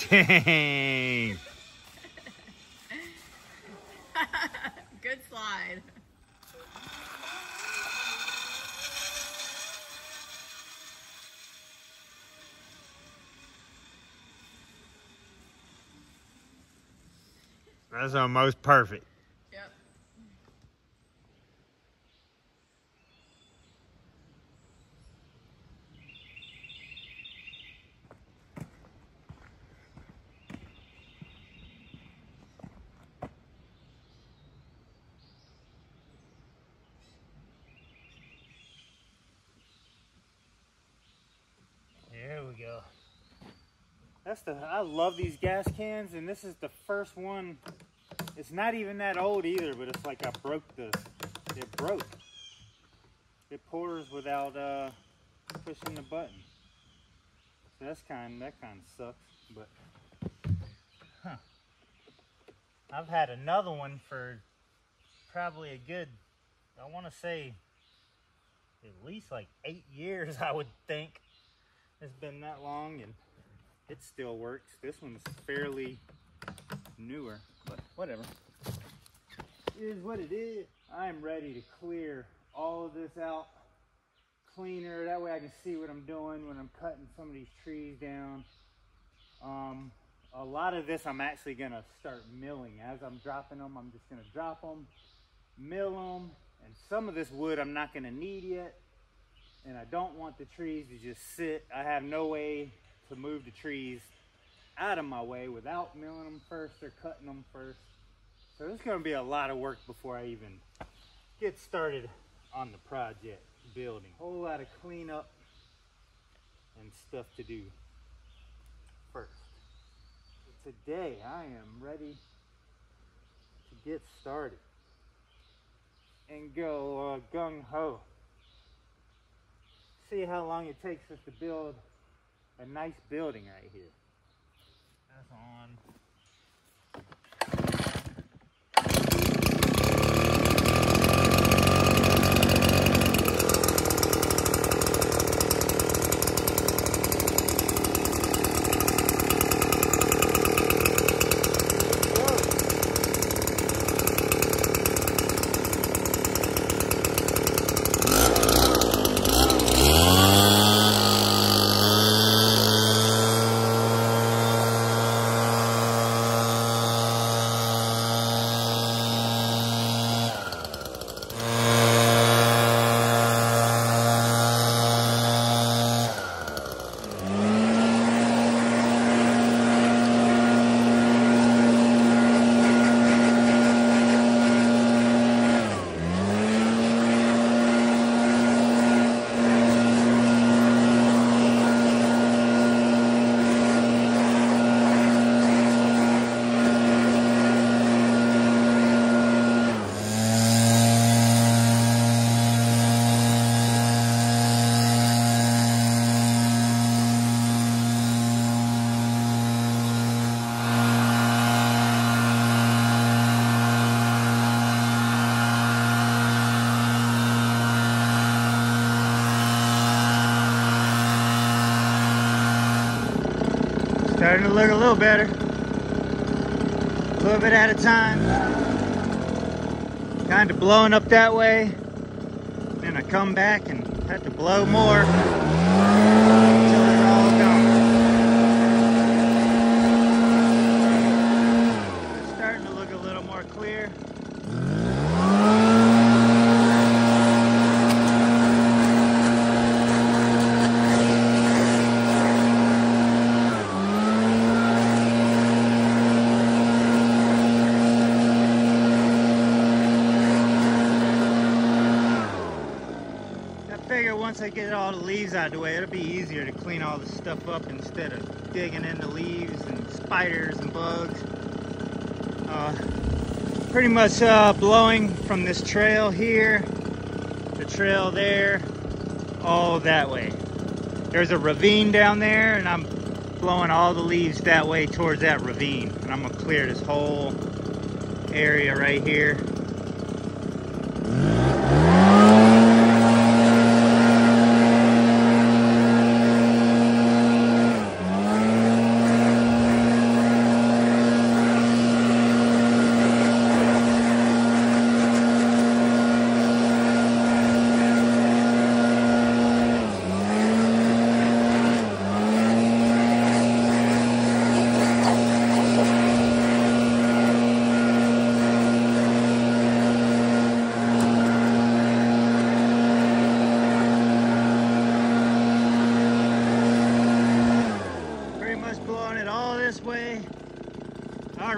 Dang. Good slide. That's almost perfect. Yep. There we go. I love these gas cans, and this is the first one. It's not even that old either, but it's like it broke. It pours without pushing the button. So that kind of sucks, but I've had another one for probably a good, I want to say at least like 8 years, I would think. It's been that long and it still works. This one's fairly newer, but whatever. It is what it is. I'm ready to clear all of this out, cleaner. That way I can see what I'm doing when I'm cutting some of these trees down. A lot of this I'm actually gonna start milling. As I'm dropping them, I'm just gonna drop them, mill them, and some of this wood I'm not gonna need yet. And I don't want the trees to just sit. I have no way to move the trees out of my way without milling them first or cutting them first. So there's gonna be a lot of work before I even get started on the project building. A whole lot of cleanup and stuff to do first. But today I am ready to get started and go gung-ho. See how long it takes us to build a nice building right here. That's on. Starting to look a little better. A little bit at a time. Kind of blowing up that way. Then I come back and have to blow more until they're all gone. It's starting to look a little more clear. Once I get all the leaves out of the way, it'll be easier to clean all the stuff up instead of digging in the leaves and spiders and bugs. Pretty much blowing from this trail here, the trail there, all that way. There's a ravine down there and I'm blowing all the leaves that way towards that ravine. And I'm gonna clear this whole area right here.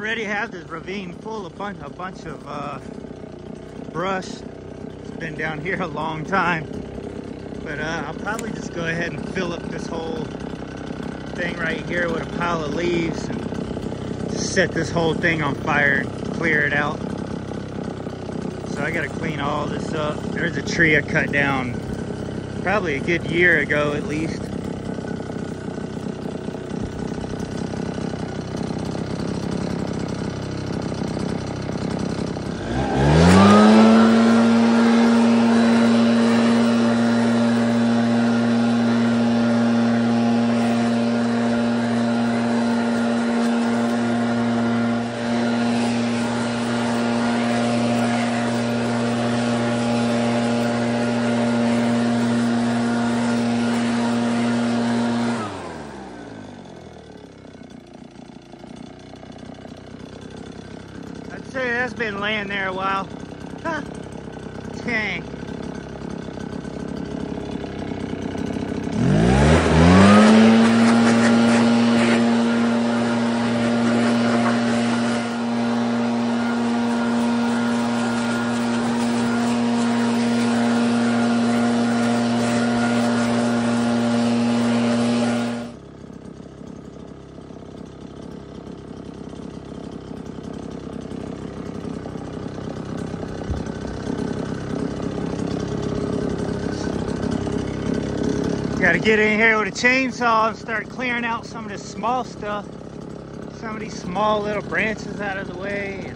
already have this ravine full of a bunch of brush. It's been down here a long time. But I'll probably just go ahead and fill up this whole thing right here with a pile of leaves and just set this whole thing on fire and clear it out. So I gotta clean all this up. There's a tree I cut down probably a good year ago at least. Say that's been laying there a while. Huh. Dang. Got to get in here with a chainsaw and start clearing out some of this small stuff. Some of these small little branches out of the way.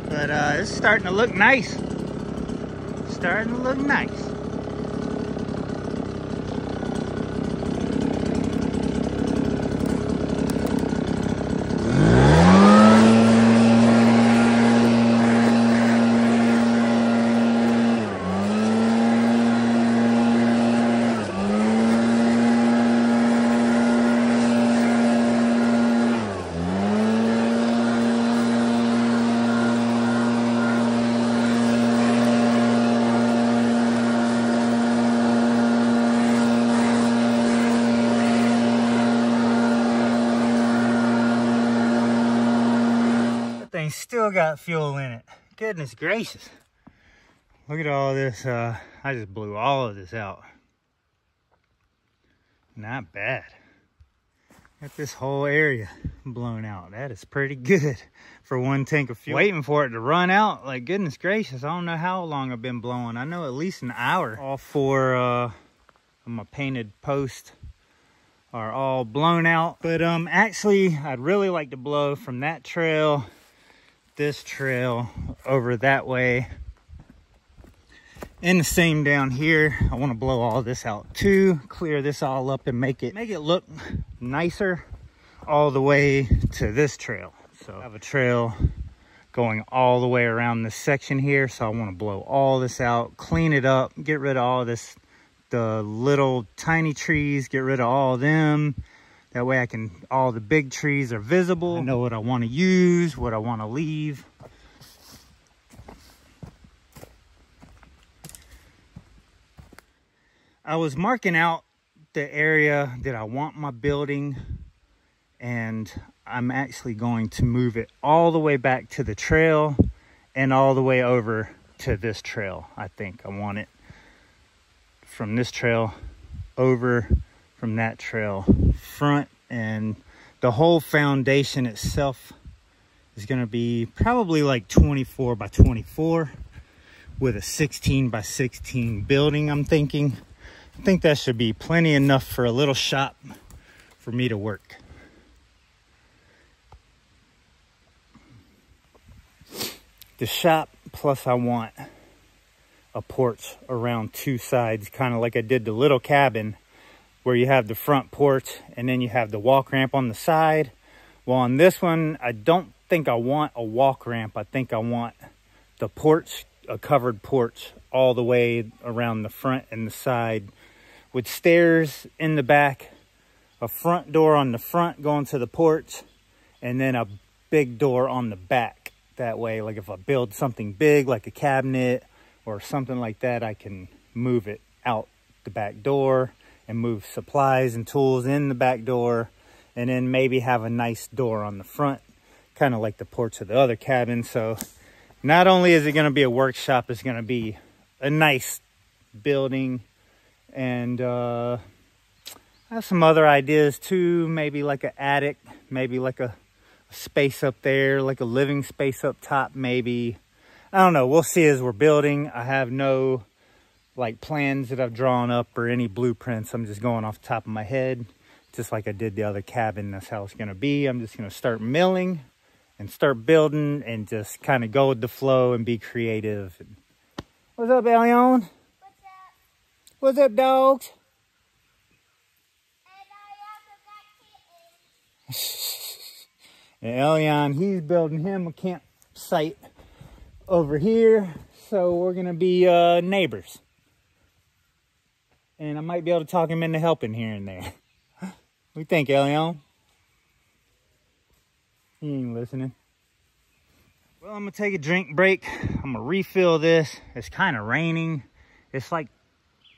But it's starting to look nice. Starting to look nice. Thing still got fuel in it. Goodness gracious. Look at all this. I just blew all of this out. Not bad. Got this whole area blown out. That is pretty good for one tank of fuel. Waiting for it to run out. Like, goodness gracious. I don't know how long I've been blowing. I know at least an hour. All four my painted posts are all blown out. But actually, I'd really like to blow from that trail, this trail over that way, and the same down here. I want to blow all this out too, clear this all up and make it look nicer all the way to this trail. So I have a trail going all the way around this section here, so I want to blow all this out, clean it up, get rid of all this, the little tiny trees, get rid of all of them. That way all the big trees are visible. I know what I want to use, what I want to leave. I was marking out the area that I want my building, and I'm actually going to move it all the way back to the trail and all the way over to this trail. I think I want it from this trail over, from that trail front, and the whole foundation itself is going to be probably like 24 by 24 with a 16 by 16 building. I think that should be plenty enough for a little shop for me to work. The shop, plus I want a porch around two sides, kind of like I did the little cabin, where you have the front porch and then you have the walk ramp on the side. Well, on this one, I don't think I want a walk ramp. I think I want the porch, a covered porch all the way around the front and the side, with stairs in the back, a front door on the front going to the porch, and then a big door on the back. That way, like if I build something big like a cabinet or something like that, I can move it out the back door and move supplies and tools in the back door, and then maybe have a nice door on the front, kind of like the porch of the other cabin. So not only is it going to be a workshop, it's going to be a nice building. And I have some other ideas too, maybe like an attic, maybe like a space up there, like a living space up top maybe. I don't know, we'll see as we're building. I have no like plans that I've drawn up or any blueprints. I'm just going off the top of my head, just like I did the other cabin. That's how it's gonna be. I'm just gonna start milling and start building and just kind of go with the flow and be creative. What's up, Elion? What's up? What's up, dogs? And Elion, he's building him a campsite over here. So we're gonna be neighbors. And I might be able to talk him into helping here and there. What do you think, Elion? He ain't listening. Well, I'm gonna take a drink break. I'm gonna refill this. It's kind of raining. It's like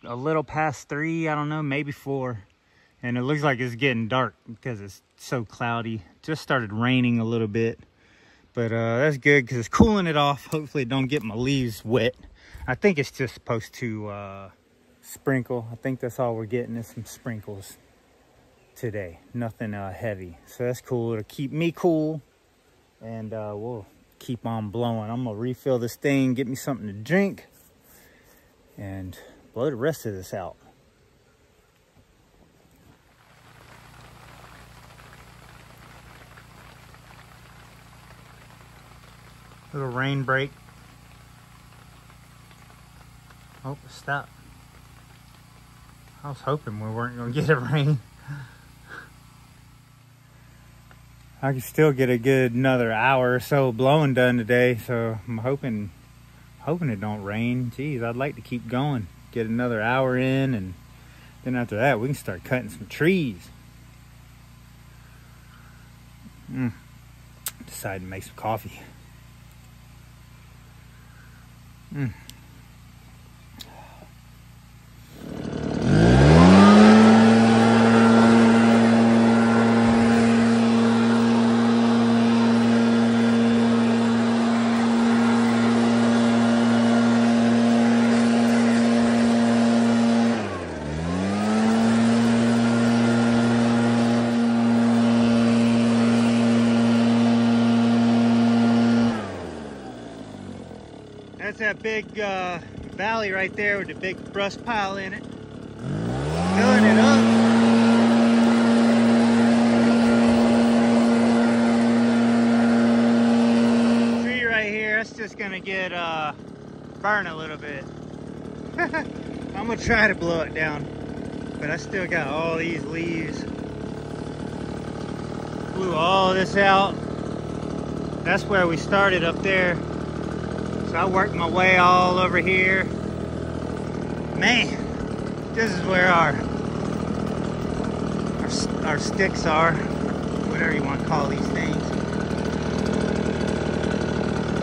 a little past 3, I don't know, maybe 4. And it looks like it's getting dark because it's so cloudy. Just started raining a little bit. But that's good because it's cooling it off. Hopefully it don't get my leaves wet. I think it's just supposed to sprinkle. I think that's all we're getting is some sprinkles today. Nothing heavy. So that's cool. It'll keep me cool. And we'll keep on blowing. I'm going to refill this thing, get me something to drink, and blow the rest of this out. Little rain break. Oh, stop. I was hoping we weren't going to get a rain. I could still get a good another hour or so blowing done today, so I'm hoping it don't rain. Geez, I'd like to keep going. Get another hour in, and then after that we can start cutting some trees. Decided to make some coffee. That's that big valley right there with the big brush pile in it. Filling it up. Tree right here, that's just gonna get burned a little bit. I'm gonna try to blow it down, but I still got all these leaves. Blew all this out. That's where we started up there. So I worked my way all over here. Man, this is where our sticks are, whatever you want to call these things.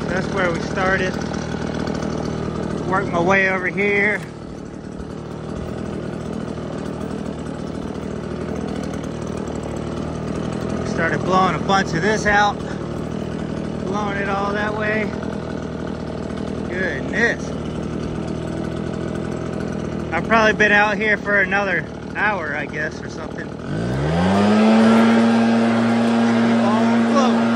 So that's where we started. Worked my way over here. Started blowing a bunch of this out. Blowing it all that way. Goodness. I've probably been out here for another hour, I guess, or something. Keep on blowing.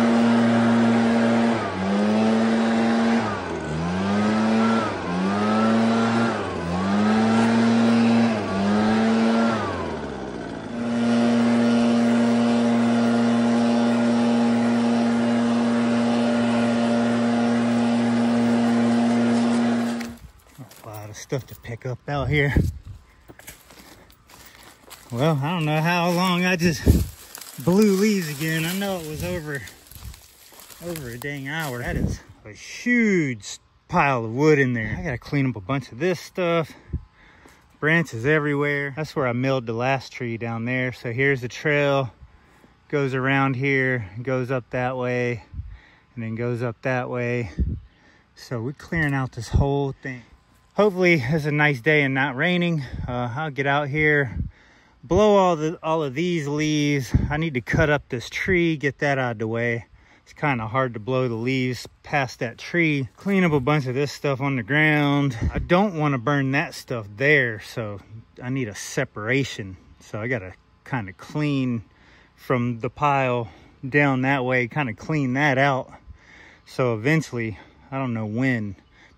Stuff to pick up out here. Well, I don't know how long I just blew leaves again. I know it was over a dang hour. That is a huge pile of wood in there. I gotta clean up a bunch of this stuff. Branches everywhere. That's where I milled the last tree down there. So here's the trail. Goes around here, goes up that way, and then goes up that way. So we're clearing out this whole thing. Hopefully it's a nice day and not raining. I'll get out here, blow all of these leaves. I need to cut up this tree, get that out of the way. it's kind of hard to blow the leaves past that tree. Clean up a bunch of this stuff on the ground. I don't want to burn that stuff there, so I need a separation. So I gotta kind of clean from the pile down that way, kind of clean that out. So eventually, I don't know when,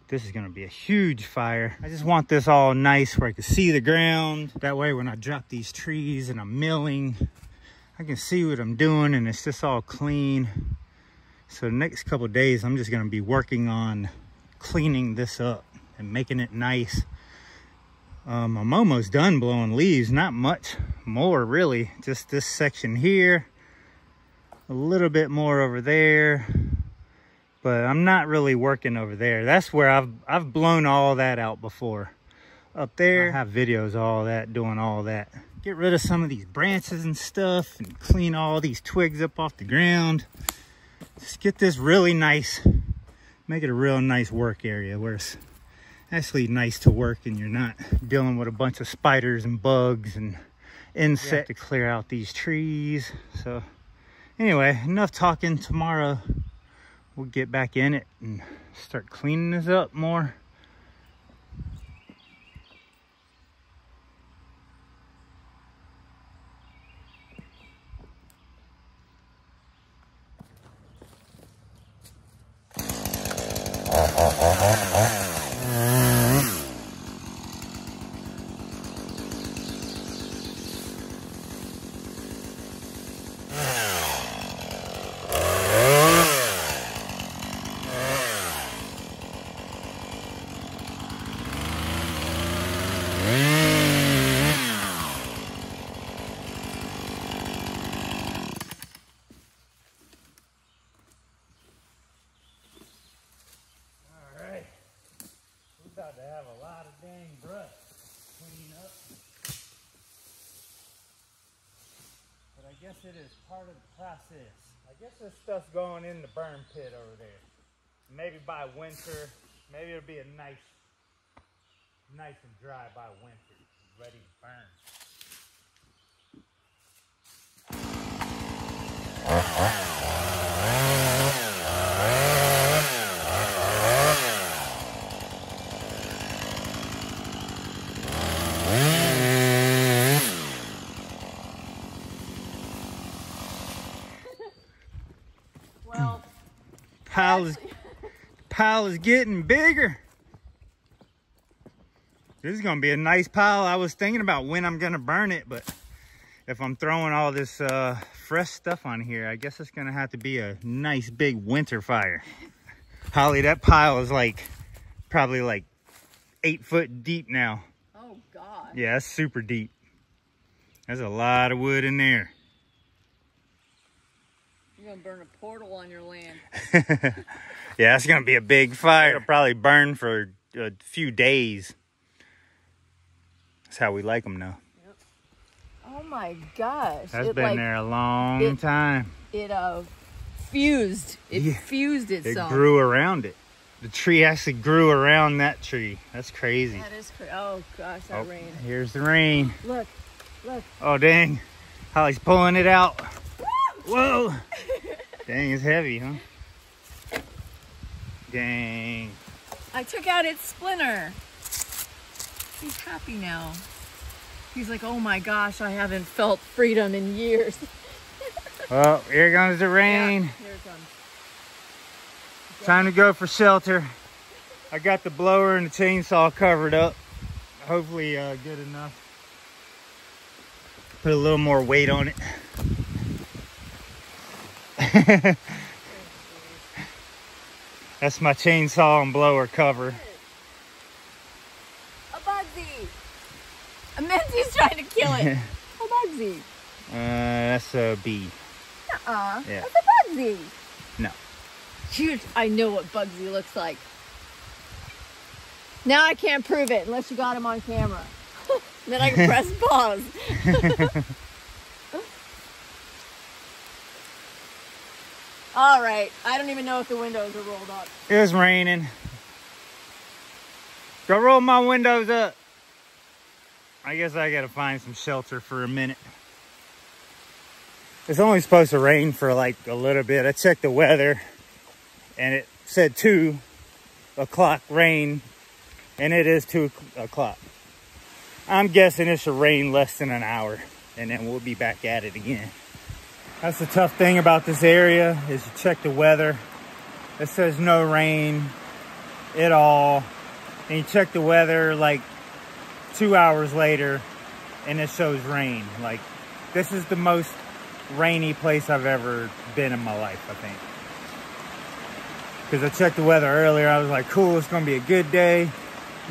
this is gonna be a huge fire. I just want this all nice where I can see the ground. That way when I drop these trees and I'm milling, I can see what I'm doing and it's just all clean. So the next couple of days, I'm just gonna be working on cleaning this up and making it nice. I'm almost done blowing leaves, not much more really. Just this section here, a little bit more over there, but I'm not really working over there. That's where I've blown all that out before. Up there, I have videos of all that, doing all that. Get rid of some of these branches and stuff and clean all these twigs up off the ground. Just get this really nice, make it a real nice work area where it's actually nice to work and you're not dealing with a bunch of spiders and bugs and insects to clear out these trees. So anyway, enough talking. Tomorrow we'll get back in it and start cleaning this up more. About to have a lot of dang brush to clean up, but I guess it is part of the process. I guess this stuff's going in the burn pit over there. Maybe by winter, maybe it'll be a nice and dry by winter, ready to burn. Pile is getting bigger. This is gonna be a nice pile. I was thinking about when I'm gonna burn it, but if I'm throwing all this fresh stuff on here, I guess it's gonna have to be a nice big winter fire. Holly, that pile is probably like 8 foot deep now. Oh God. Yeah, that's super deep. There's a lot of wood in there. You're gonna burn a portal on your land. Yeah, it's gonna be a big fire. It'll probably burn for a few days. That's how we like them now. Yep. Oh my gosh. That's been there a long time. It fused. It fused itself. It grew around it. The tree actually grew around that tree. That's crazy. That is crazy. Oh gosh, that rain. Here's the rain. Look. Oh dang. Holly's pulling it out. Whoa. Dang, it's heavy, huh? Dang. I took out its splinter. He's happy now. He's like, oh my gosh, I haven't felt freedom in years. Well, here comes the rain. Yeah, here it comes. Time to go for shelter. I got the blower and the chainsaw covered up. Hopefully good enough. Put a little more weight on it. That's my chainsaw and blower cover. A Bugsy. A Menzies trying to kill it. A Bugsy. That's a bee. Yeah. That's a Bugsy. No. Shoot, I know what Bugsy looks like. Now I can't prove it unless you got him on camera. Then I can press pause. All right. I don't even know if the windows are rolled up. It was raining. Go roll my windows up. I guess I gotta find some shelter for a minute. It's only supposed to rain for like a little bit. I checked the weather and it said 2 o'clock rain, and it is 2 o'clock. I'm guessing it should rain less than an hour, and then we'll be back at it again. That's the tough thing about this area, is you check the weather. It says no rain at all. And you check the weather like 2 hours later and it shows rain. Like, this is the most rainy place I've ever been in my life, I think. Because I checked the weather earlier, I was like, cool, it's gonna be a good day.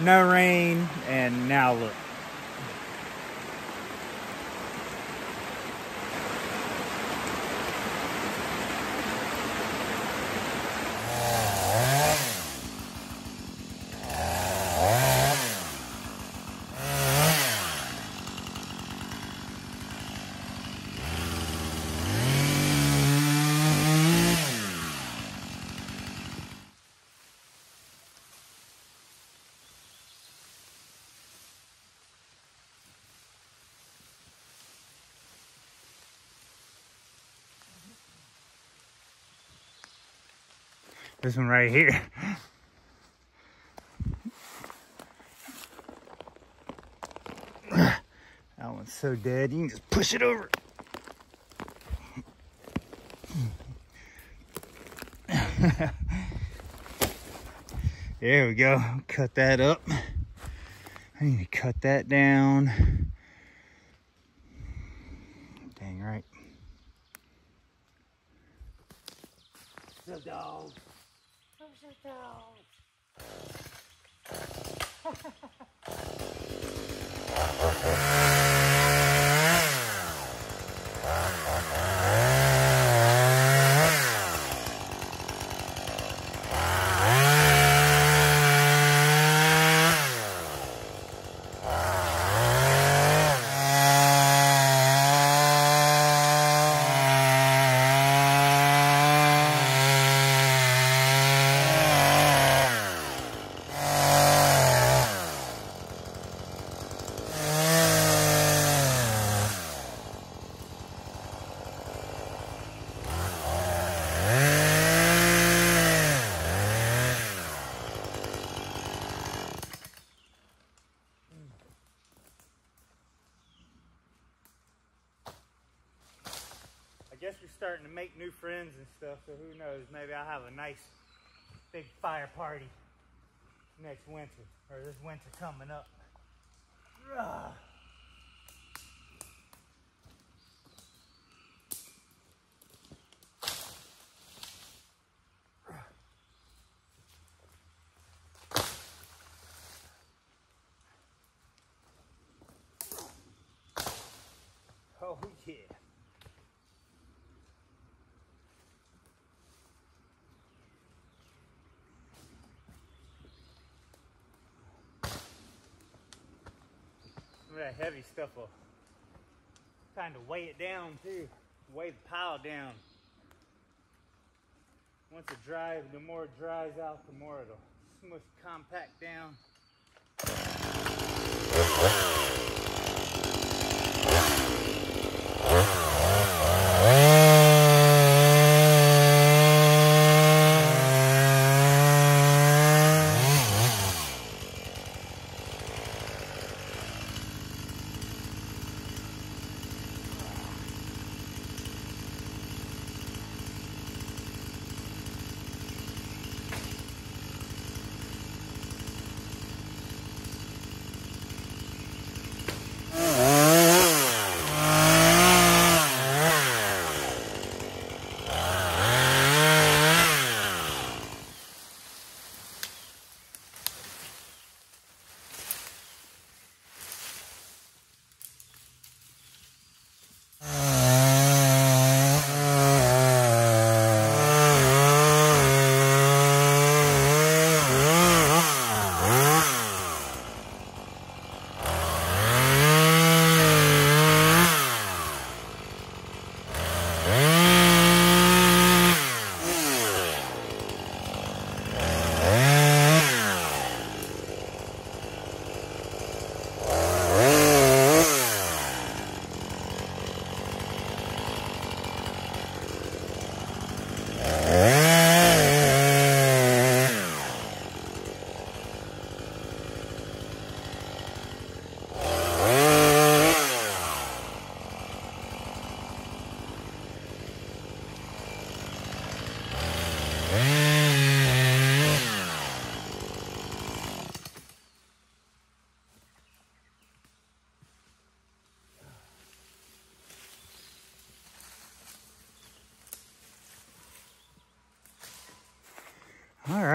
No rain, and now look. This one right here. That one's so dead, you can just push it over. There we go, cut that up. I need to cut that down. Dang right. The dog. Where's the dog? I guess we're starting to make new friends and stuff, so who knows, maybe I'll have a nice big fire party next winter, or this winter coming up. Ugh. Oh yeah. That heavy stuff will kind of weigh it down too, weigh the pile down. Once it dries, the more it dries out, the more it'll smush compact down.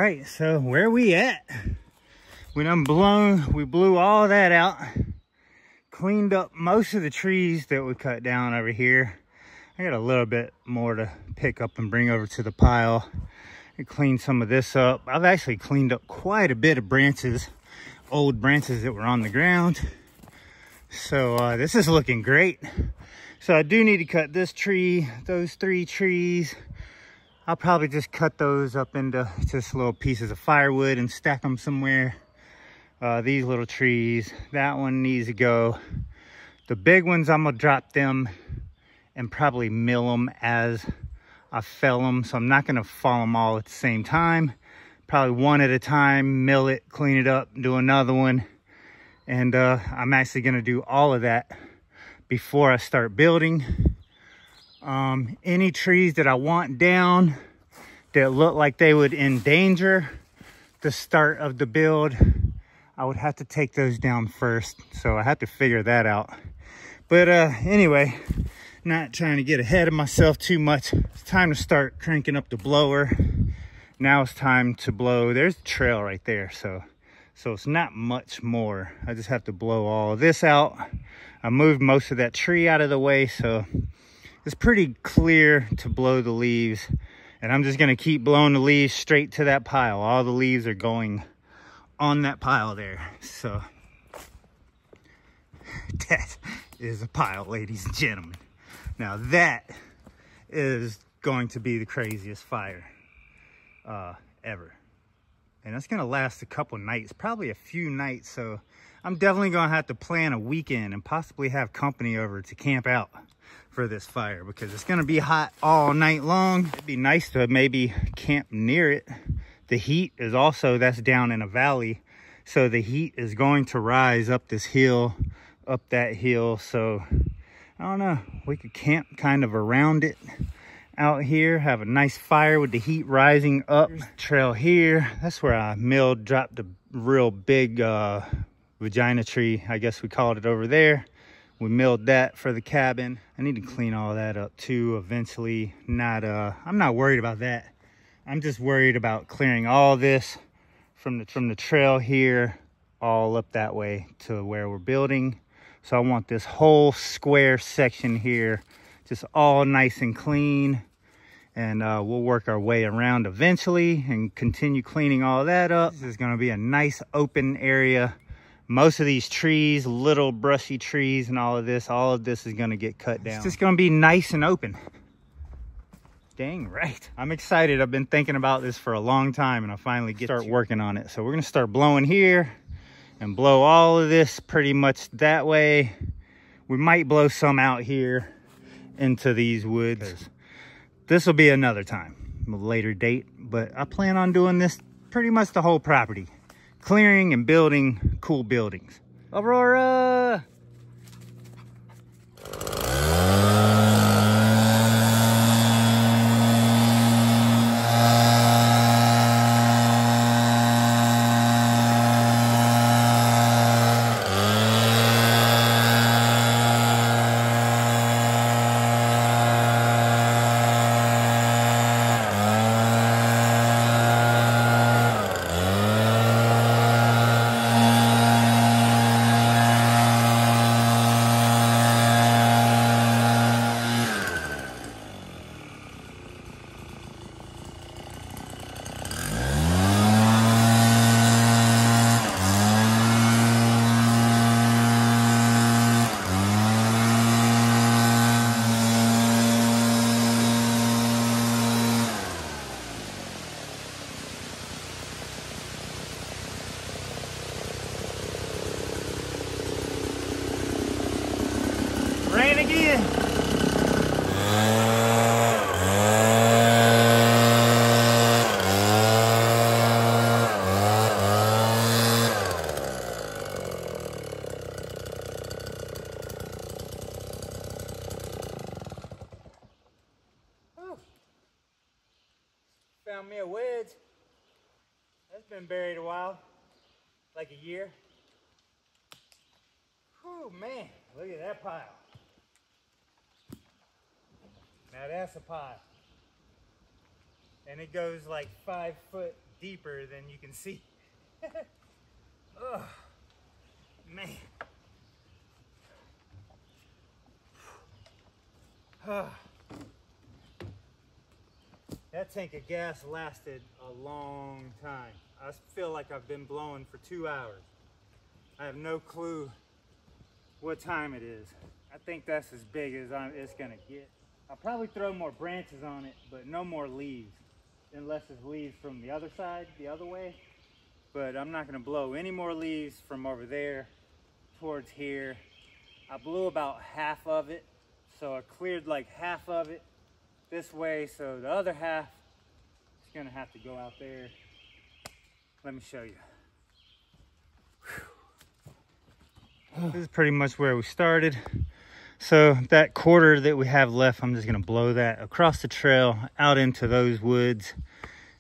right, so where we at? We blew all that out, cleaned up most of the trees that we cut down over here. I got a little bit more to pick up and bring over to the pile. I cleaned some of this up. I've actually cleaned up quite a bit of branches, old branches that were on the ground. So this is looking great. So I do need to cut this tree, those 3 trees. I'll probably just cut those up into just little pieces of firewood and stack them somewhere. These little trees, that one needs to go. The big ones, I'm gonna drop them and probably mill them as I fell them. So I'm not gonna fall them all at the same time. Probably one at a time, mill it, clean it up, do another one. And I'm actually gonna do all of that before I start building. Any trees that I want down that look like they would endanger the start of the build, I would have to take those down first. So I have to figure that out. But anyway, not trying to get ahead of myself too much. It's time to start cranking up the blower. Now it's time to blow. There's a trail right there, so it's not much more. I just have to blow all of this out. I moved most of that tree out of the way, so it's pretty clear to blow the leaves. And I'm just gonna keep blowing the leaves straight to that pile. All the leaves are going on that pile there. So that is a pile, ladies and gentlemen. Now that is going to be the craziest fire ever. And that's gonna last a couple nights, probably a few nights. So I'm definitely gonna have to plan a weekend and possibly have company over to camp out for this fire, because it's gonna be hot all night long. It'd be nice to maybe camp near it. The heat is also, that's down in a valley, so the heat is going to rise up this hill, up that hill. So I don't know, we could camp kind of around it out here, have a nice fire with the heat rising up. Trail here, that's where I dropped a real big vagina tree, I guess we called it over there. We milled that for the cabin. I need to clean all that up too eventually. I'm not worried about that. I'm just worried about clearing all this from the trail here all up that way to where we're building. So I want this whole square section here just all nice and clean. And we'll work our way around eventually and continue cleaning all that up. This is gonna be a nice open area. Most of these trees, little brushy trees and all of this is gonna get cut down. It's just gonna be nice and open. Dang right. I'm excited. I've been thinking about this for a long time and I finally get to start working on it. So we're gonna start blowing here and blow all of this pretty much that way. We might blow some out here into these woods. This will be another time, a later date, but I plan on doing this pretty much the whole property. Clearing and building cool buildings. Aurora! Rain again. Found me a wedge. That's been buried a while, like a year. Whew, man, look at that pile. Now that's a pile. And it goes like 5 foot deeper than you can see. Oh, man. That tank of gas lasted a long time. I feel like I've been blowing for 2 hours. I have no clue what time it is. I think that's as big as it's gonna get. I'll probably throw more branches on it, but no more leaves. Unless it's leaves from the other side, the other way. But I'm not gonna blow any more leaves from over there towards here. I blew about half of it. So I cleared like half of it this way. So the other half is gonna have to go out there. Let me show you. This is pretty much where we started. So that quarter that we have left, I'm just gonna blow that across the trail out into those woods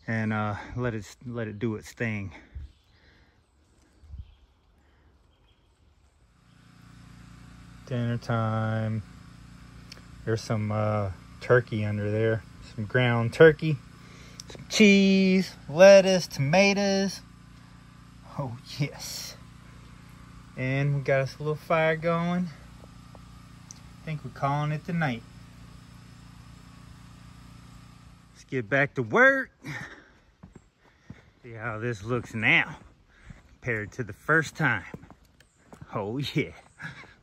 and let it do its thing. Dinner time. There's some turkey under there, some ground turkey, some cheese, lettuce, tomatoes. Oh yes. And we got us a little fire going. I think we're calling it the night. Let's get back to work. See how this looks now compared to the first time. Oh yeah,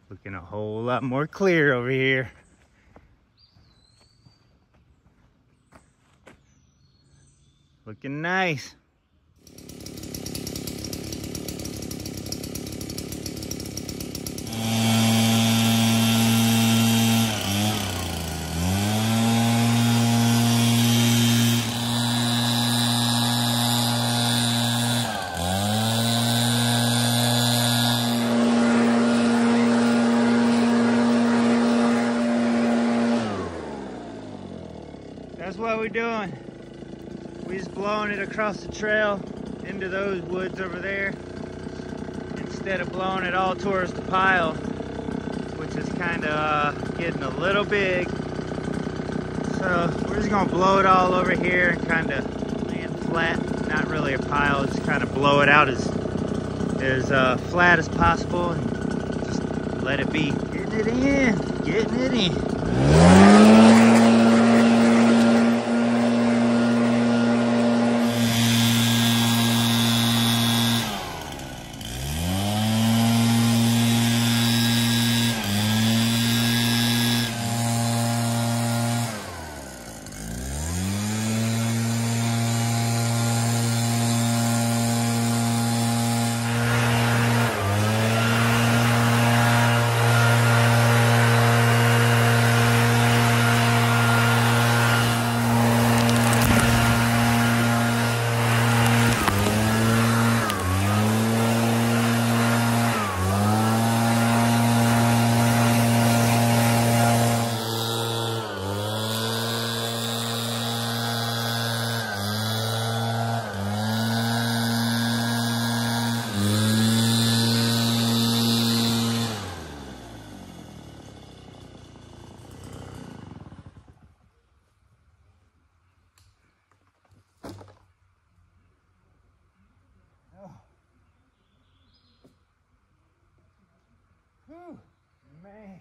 looking a whole lot more clear over here. Looking nice. That's what we're doing. We're just blowing it across the trail into those woods over there instead of blowing it all towards the pile, which is kind of getting a little big. So we're just gonna blow it all over here and kind of land flat, not really a pile, just kind of blow it out as flat as possible and just let it be. Getting it in, getting it in. Whew, man.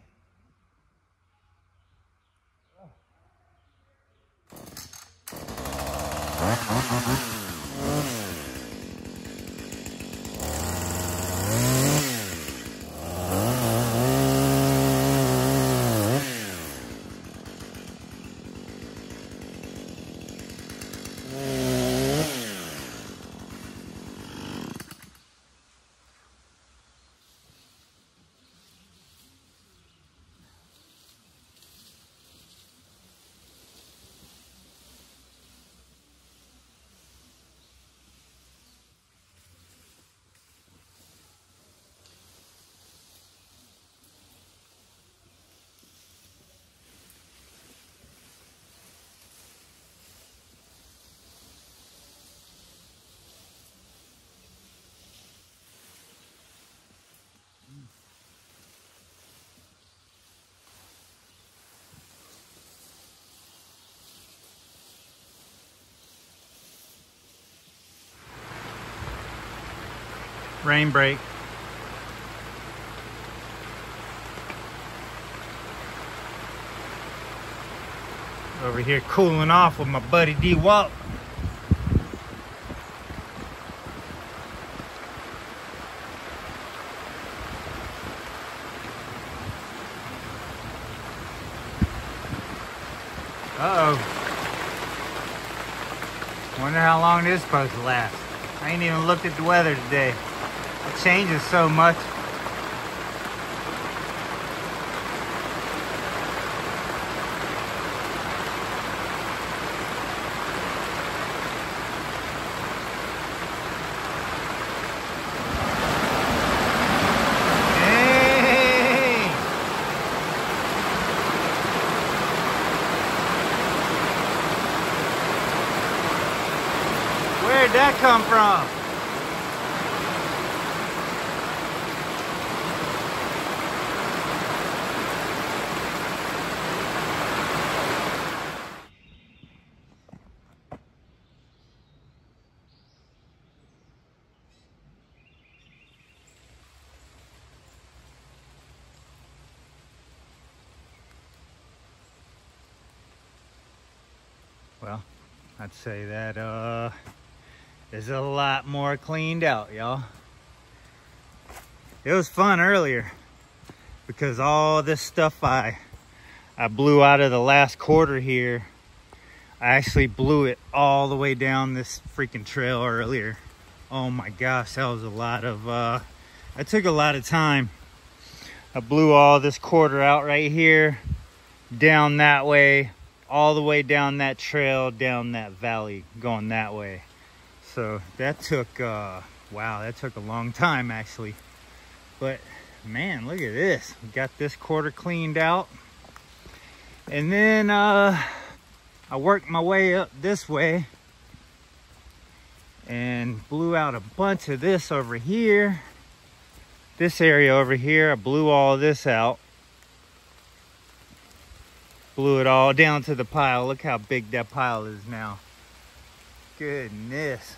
rain break. Over here cooling off with my buddy D-Walt. Uh-oh. Wonder how long this is supposed to last. I ain't even looked at the weather today. It changes so much. Where'd that come from? Well, I'd say that is a lot more cleaned out, y'all. It was fun earlier because all this stuff I blew out of the last quarter here, I actually blew it all the way down this freaking trail earlier. Oh my gosh, that was a lot of, that took a lot of time. I blew all this quarter out right here, down that way, all the way down that trail, down that valley, going that way. So that took, wow, that took a long time actually. But man, look at this. We got this quarter cleaned out. And then I worked my way up this way and blew out a bunch of this over here. This area over here, I blew all this out. Blew it all down to the pile. Look how big that pile is now. Goodness.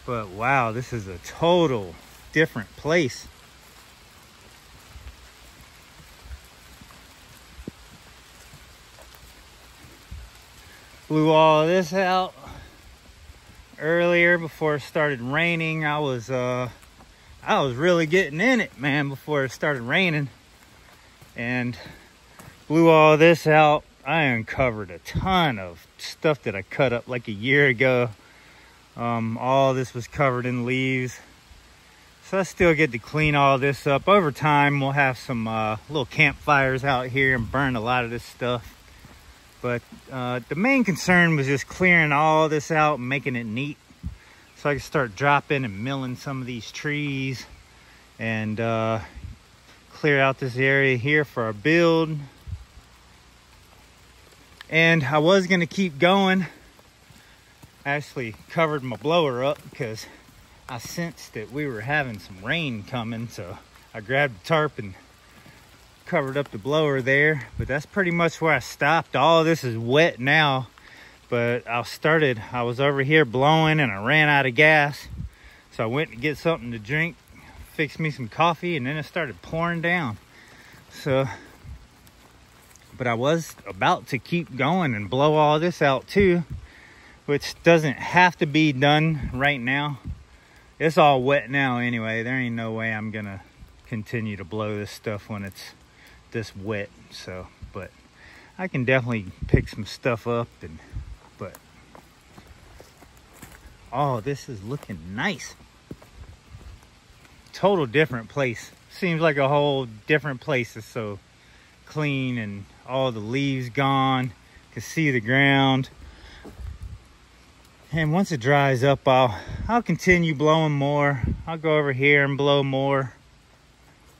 But wow, this is a total different place. Blew all of this out earlier before it started raining. I was really getting in it, man, before it started raining. And blew all this out. I uncovered a ton of stuff that I cut up like a year ago. All this was covered in leaves. So I still get to clean all this up. Over time, we'll have some little campfires out here and burn a lot of this stuff. But the main concern was just clearing all this out and making it neat. So I can start dropping and milling some of these trees and clear out this area here for our build. And I was gonna keep going. I actually covered my blower up because I sensed that we were having some rain coming. So I grabbed the tarp and covered up the blower there. But that's pretty much where I stopped. All of this is wet now. But I was over here blowing and I ran out of gas. So I went to get something to drink, fixed me some coffee, and then it started pouring down. So, but I was about to keep going and blow all this out too, which doesn't have to be done right now. It's all wet now anyway. There ain't no way I'm gonna continue to blow this stuff when it's this wet. So, but I can definitely pick some stuff up but oh, this is looking nice. Total different place. Seems like a whole different place. It's so clean and all the leaves gone. Can see the ground. And once it dries up, I'll continue blowing more. I'll go over here and blow more.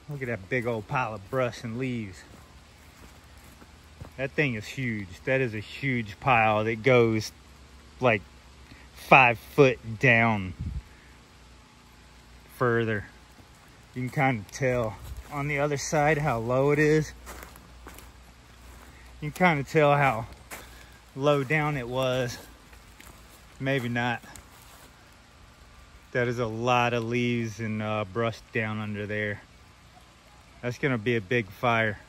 Look at that big old pile of brush and leaves. That thing is huge. That is a huge pile that goes like 5 foot down further. You can kind of tell on the other side how low it is. You can kind of tell how low down it was. Maybe not. That is a lot of leaves and brush down under there. That's gonna be a big fire.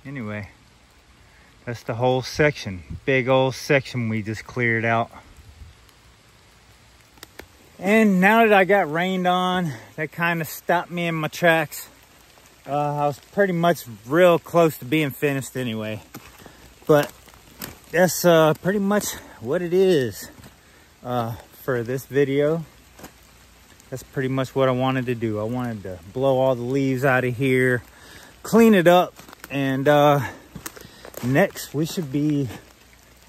Anyway, that's the whole section. Big old section we just cleared out. And now that I got rained on, that kind of stopped me in my tracks. I was pretty much real close to being finished anyway. But that's pretty much what it is for this video. That's pretty much what I wanted to do. I wanted to blow all the leaves out of here, clean it up, and next we should be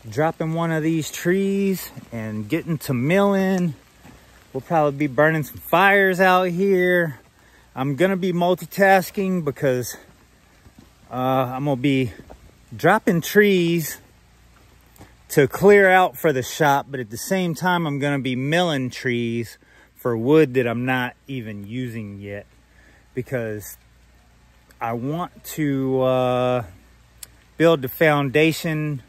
dropping one of these trees and getting to milling. We'll probably be burning some fires out here. I'm gonna be multitasking because I'm gonna be dropping trees to clear out for the shop, but at the same time I'm gonna be milling trees for wood that I'm not even using yet, because I want to build the foundation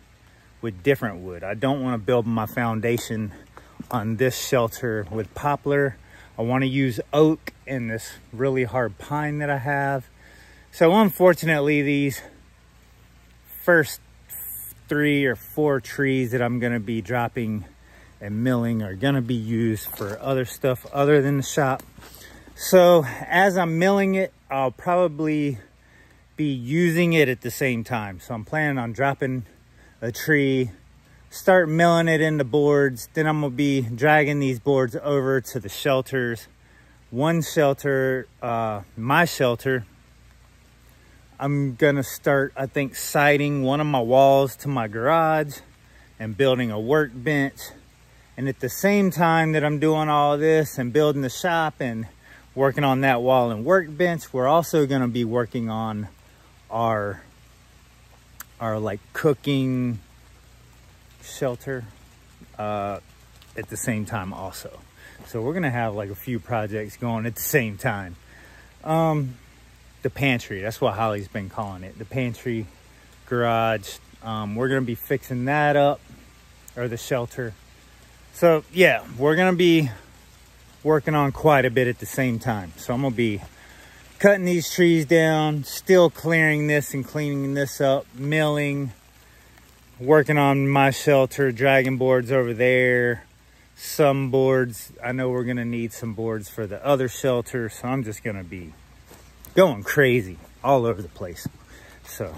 with different wood. I don't want to build my foundation on this shelter with poplar. I want to use oak and this really hard pine that I have. So unfortunately, these first 3 or 4 trees that I'm going to be dropping and milling are going to be used for other stuff other than the shop. So as I'm milling it, I'll probably be using it at the same time. So I'm planning on dropping a tree, start milling it into boards. Then I'm gonna be dragging these boards over to the shelters. One shelter, my shelter, I'm gonna start, I think, siding one of my walls to my garage and building a workbench. And at the same time that I'm doing all this and building the shop and working on that wall and workbench, we're also gonna be working on our like cooking shelter at the same time also. So we're gonna have like a few projects going at the same time. The pantry, that's what Holly's been calling it, the pantry garage. We're gonna be fixing that up, or the shelter. So yeah, we're gonna be working on quite a bit at the same time. So I'm gonna be cutting these trees down, still clearing this and cleaning this up, milling, working on my shelter, dragging boards over there, some boards. I know we're gonna need some boards for the other shelter, so I'm just gonna be going crazy all over the place. So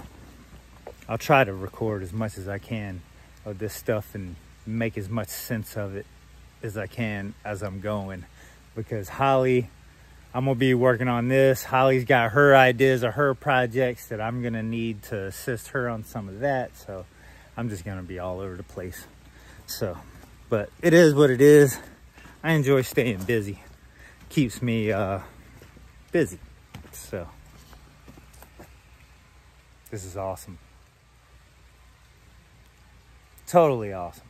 I'll try to record as much as I can of this stuff and make as much sense of it as I can as I'm going, because Holly, I'm gonna be working on this. Holly's got her ideas of her projects that I'm gonna need to assist her on some of that. So I'm just gonna be all over the place. So, but it is what it is. I enjoy staying busy. Keeps me busy. So this is awesome. Totally awesome.